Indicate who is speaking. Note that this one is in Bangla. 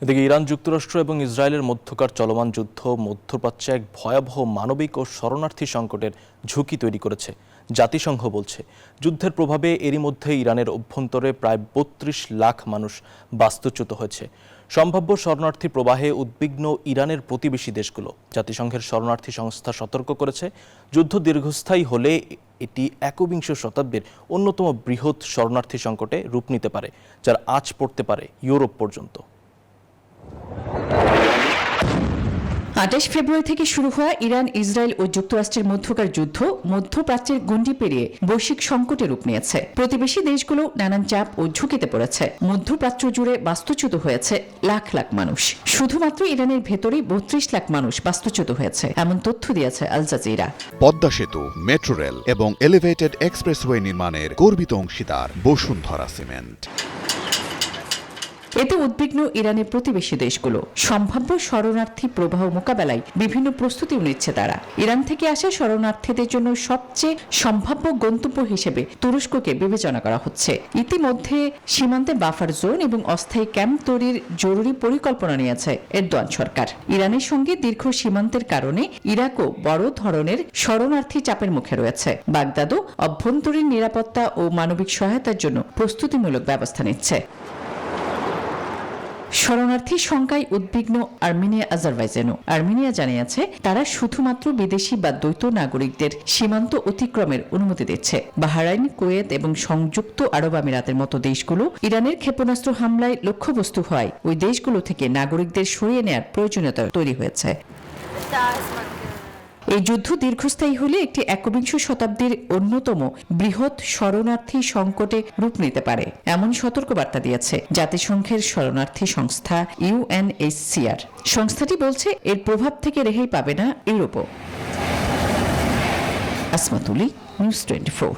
Speaker 1: এদিকে ইরান, যুক্তরাষ্ট্র এবং ইসরায়েলের মধ্যকার চলমান যুদ্ধ মধ্যপ্রাচ্যে এক ভয়াবহ মানবিক ও শরণার্থী সংকটের ঝুঁকি তৈরি করেছে। জাতিসংঘ বলছে, যুদ্ধের প্রভাবে এরই মধ্যে ইরানের অভ্যন্তরে প্রায় ৩২ লাখ মানুষ বাস্তুচ্যুত হয়েছে। সম্ভাব্য শরণার্থী প্রবাহে উদ্বিগ্ন ইরানের প্রতিবেশী দেশগুলো। জাতিসংঘের শরণার্থী সংস্থা সতর্ক করেছে, যুদ্ধ দীর্ঘস্থায়ী হলে এটি একবিংশ শতাব্দীর অন্যতম বৃহৎ শরণার্থী সংকটে রূপ নিতে পারে, যার আঁচ পড়তে পারে ইউরোপ পর্যন্ত।
Speaker 2: ২৮ ফেব্রুয়ারি থেকে শুরু হওয়া ইরান, ইসরায়েল ও যুক্তরাষ্ট্রের মধ্যকার যুদ্ধ মধ্যপ্রাচ্যের গণ্ডি পেরিয়ে বৈশ্বিক সংকটে রূপ নিয়েছে। প্রতিবেশী দেশগুলো নানান চাপ ও ঝুঁকিতে পড়েছে। মধ্যপ্রাচ্য জুড়ে বাস্তুচ্যুত হয়েছে লাখ লাখ মানুষ। শুধুমাত্র ইরানের ভেতরেই ৩২ লাখ মানুষ বাস্তুচ্যুত হয়েছে, এমন তথ্য দিয়েছে আল জাজিরা।
Speaker 3: পদ্মা সেতু, মেট্রো রেল এবং এলিভেটেড এক্সপ্রেসওয়ে নির্মাণের গর্বিত অংশীদার বসুন্ধরা সিমেন্ট।
Speaker 2: এতে উদ্বিগ্ন ইরানের প্রতিবেশী দেশগুলো। সম্ভাব্য শরণার্থী প্রবাহ মোকাবেলায় বিভিন্ন প্রস্তুতিও নিচ্ছে তারা। ইরান থেকে আসা শরণার্থীদের জন্য সবচেয়ে সম্ভাব্য গন্তব্য হিসেবে তুরস্ককে বিবেচনা করা হচ্ছে। ইতিমধ্যে সীমান্তে বাফার জোন এবং অস্থায়ী ক্যাম্প তৈরির জরুরি পরিকল্পনা নিয়েছে এরদোয়ান সরকার। ইরানের সঙ্গে দীর্ঘ সীমান্তের কারণে ইরাকও বড় ধরনের শরণার্থী চাপের মুখে রয়েছে। বাগদাদও অভ্যন্তরীণ নিরাপত্তা ও মানবিক সহায়তার জন্য প্রস্তুতিমূলক ব্যবস্থা নিচ্ছে। শরণার্থী সংখ্যায় উদ্বিগ্ন আর্মেনিয়া, আজারবাইজানও। আর্মেনিয়া জানিয়েছে, তারা শুধুমাত্র বিদেশি বা দ্বৈত নাগরিকদের সীমান্ত অতিক্রমের অনুমতি দিচ্ছে। বাহরাইন, কুয়েত এবং সংযুক্ত আরব আমিরাতের মতো দেশগুলো ইরানের ক্ষেপণাস্ত্র হামলায় লক্ষ্যবস্তু হয় ওই দেশগুলো থেকে নাগরিকদের সরিয়ে নেওয়ার প্রয়োজনীয়তা তৈরি হয়েছে। এই যুদ্ধ দীর্ঘস্থায়ী হলে একটি একবিংশ শতাব্দীর অন্যতম বৃহৎ শরণার্থী সংকটে রূপ নিতে পারে, এমন সতর্কবার্তা দিয়েছে জাতিসংঘের শরণার্থী সংস্থা UNHCR। সংস্থাটি বলছে, এর প্রভাব থেকে রেহাই পাবে না ইউরোপও। আসমাতুলি, নিউজ 24।